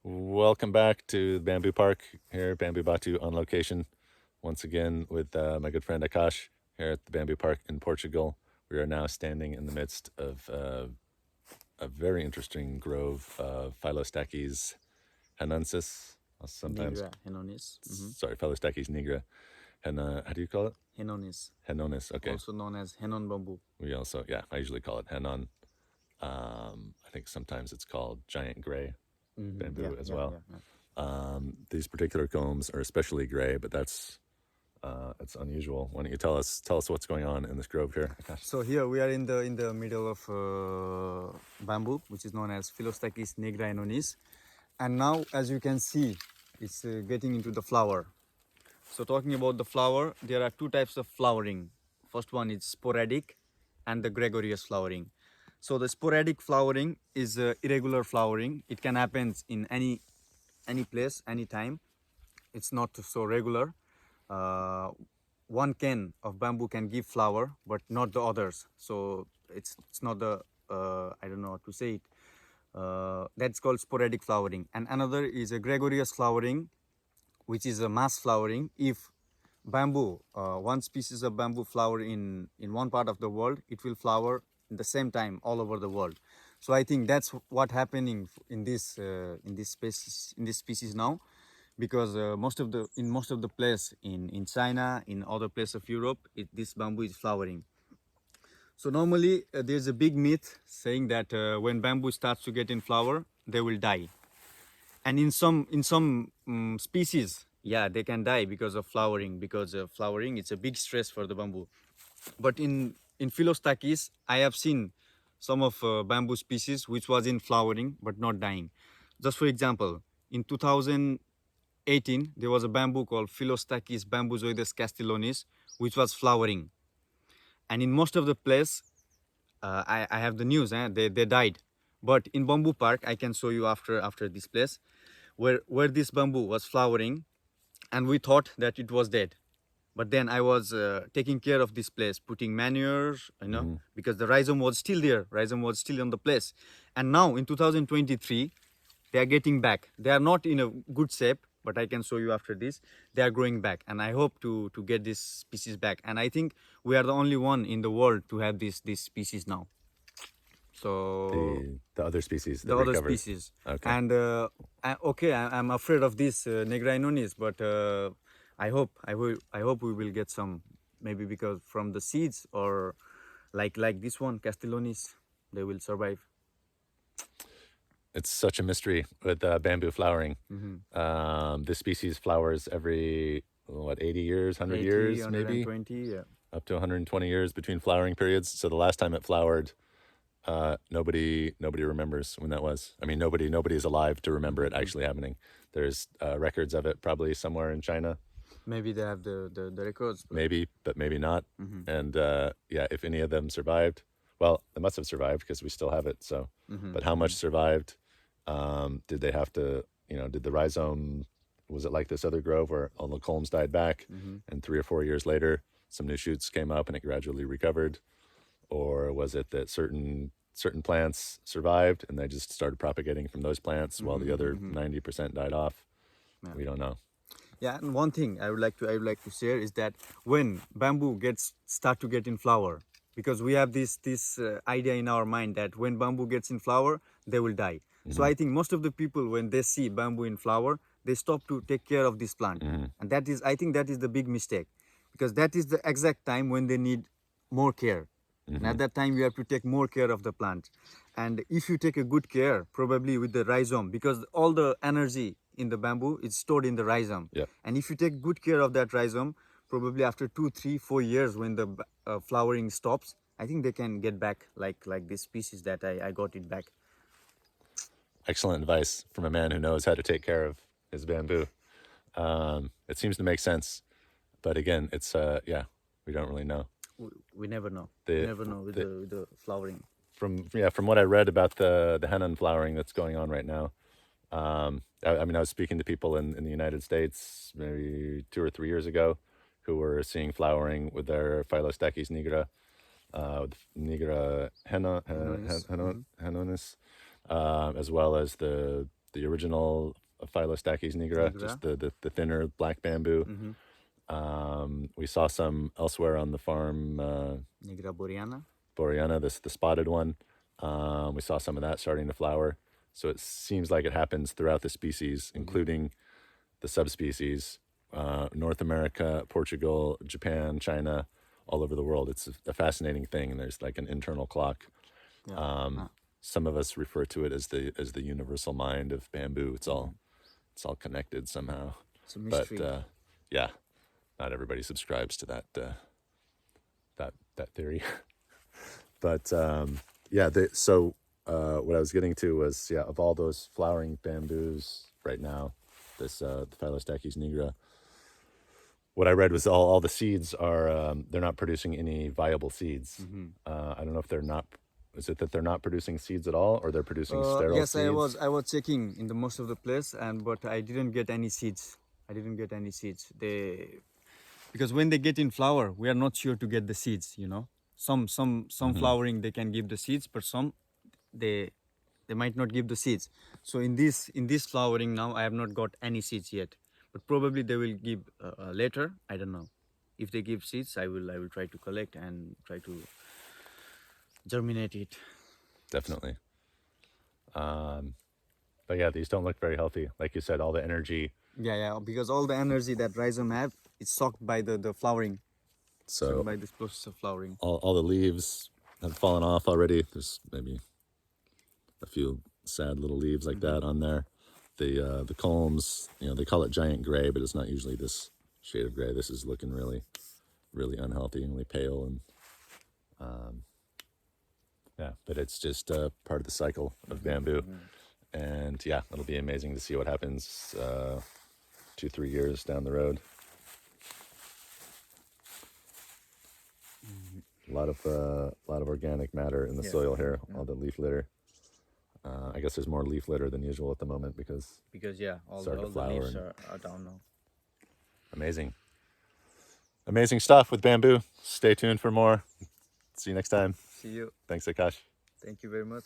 Welcome back to Bamboo Park here, Bamboo Batu on location. Once again with my good friend Akash here at the Bamboo Park in Portugal. We are now standing in the midst of a very interesting grove of Philostachys henensis, sometimes, Nigra Henonis. sorry, Philostachys nigra. And how do you call it? Henonis, Henonis, okay. also known as Henon bamboo. We also, yeah, I usually call it henon. I think sometimes it's called giant gray bamboo Yeah, as yeah, well. yeah, yeah. These particular combs are especially gray, but that's unusual. Why don't you tell us what's going on in this grove here, Akash? So here we are in the middle of bamboo, which is known as Philostachys nigra henonis, and now, as you can see, it's getting into the flower. So talking about the flower, there are two types of flowering. First one is sporadic, and the gregarious flowering. So the sporadic flowering is irregular flowering. It can happen in any place, any time. It's not so regular. Uh, one can of bamboo can give flower, but not the others. So it's not the I don't know how to say it. That's called sporadic flowering. And another is a gregarious flowering, which is a mass flowering. If bamboo, one species of bamboo flower in one part of the world, it will flower in the same time all over the world. So I think that's what happening in this species now, because most of the place in China, in other places of Europe, this bamboo is flowering. So normally there's a big myth saying that when bamboo starts to get in flower, they will die. And in some species, yeah, they can die because of flowering, because flowering it's a big stress for the bamboo. But in Philostachys, I have seen some of bamboo species which was in flowering but not dying. Just for example, in 2018 there was a bamboo called Philostachys bambuzoides castellonis which was flowering, and in most of the place, I have the news, they died. But in Bamboo Park, I can show you after this place, where this bamboo was flowering, and we thought that it was dead. But then I was taking care of this place, putting manure, because the rhizome was still there, rhizome was still on the place. And now in 2023, they are getting back. They are not in a good shape, but I can show you after this. They are growing back, and I hope to get this species back. And I think we are the only one in the world to have this species now. So The other species that the other recovered. species. Okay. And I'm afraid of this Negrainonis, but I hope we will get some, maybe because from the seeds, or like this one Castellonis, they will survive. It's such a mystery with bamboo flowering. This species flowers every 80 years, 100 80, years, maybe 120, yeah. up to 120 years between flowering periods. So the last time it flowered, nobody remembers when that was. I mean, nobody is alive to remember it actually happening. There's records of it probably somewhere in China, Maybe they have the records, but maybe, but maybe not. And yeah, if any of them survived, well, they must have survived because we still have it. So, but how much survived? Did they have to, did the rhizome, was it like this other grove where all the culms died back and 3 or 4 years later some new shoots came up and it gradually recovered? Or was it that certain plants survived and they just started propagating from those plants while the other 90% died off? Yeah. We don't know. Yeah, and one thing I would like to share is that when bamboo start to get in flower, because we have this idea in our mind that when bamboo gets in flower, they will die. So I think most of the people, when they see bamboo in flower, they stop to take care of this plant, and I think that is the big mistake, because that is the exact time when they need more care. And at that time, you have to take more care of the plant. And if you take a good care, probably with the rhizome, because all the energy in the bamboo is stored in the rhizome. Yeah. And if you take good care of that rhizome, probably after 2, 3, 4 years, when the flowering stops, I think they can get back like this species that I got it back. Excellent advice from a man who knows how to take care of his bamboo. It seems to make sense, but again, it's yeah, we don't really know. We never know. The- We never know with the flowering. From what I read about the henna flowering that's going on right now. I mean, I was speaking to people in the United States maybe 2 or 3 years ago who were seeing flowering with their Philostachys nigra, with nigra hennonis, as well as the the original Phylostachys nigra, just the thinner black bamboo. We saw some elsewhere on the farm, Nigra boreana. Boreana, the spotted one. We saw some of that starting to flower. So it seems like it happens throughout the species, including the subspecies. North America, Portugal, Japan, China, all over the world. It's a fascinating thing, and there's like an internal clock. Some of us refer to it as the universal mind of bamboo. It's all connected somehow. It's a mystery. But yeah, not everybody subscribes to that that theory. But yeah, so what I was getting to was, yeah, of all those flowering bamboos right now, this the Phylostachys nigra, what I read was all the seeds are they're not producing any viable seeds. I don't know if they're not. Is it that they're not producing seeds at all, or they're producing sterile yes, seeds? I was checking in the most of the place, but I didn't get any seeds. I didn't get any seeds. Because when they get in flower, we are not sure to get the seeds. You know, some flowering they can give the seeds, but some they might not give the seeds. So in this flowering now, I have not got any seeds yet, but probably they will give later. I don't know. If they give seeds, I will try to collect and try to germinate it. Definitely. But yeah, these don't look very healthy. Like you said, all the energy. Yeah, because all the energy that rhizome have is sucked by the flowering. So by this process of flowering. All the leaves have fallen off already. There's maybe a few sad little leaves like that on there. The culms, they call it giant gray, but it's not usually this shade of gray. This is looking really, really unhealthy and really pale, and yeah, but it's just part of the cycle of bamboo. And yeah, it'll be amazing to see what happens 2-3 years down the road. A lot of organic matter in the soil here. All the leaf litter. I guess there's more leaf litter than usual at the moment because yeah, all the leaves are down now. Amazing stuff with bamboo. Stay tuned for more. See you next time. See you. Thanks, Akash. Thank you very much.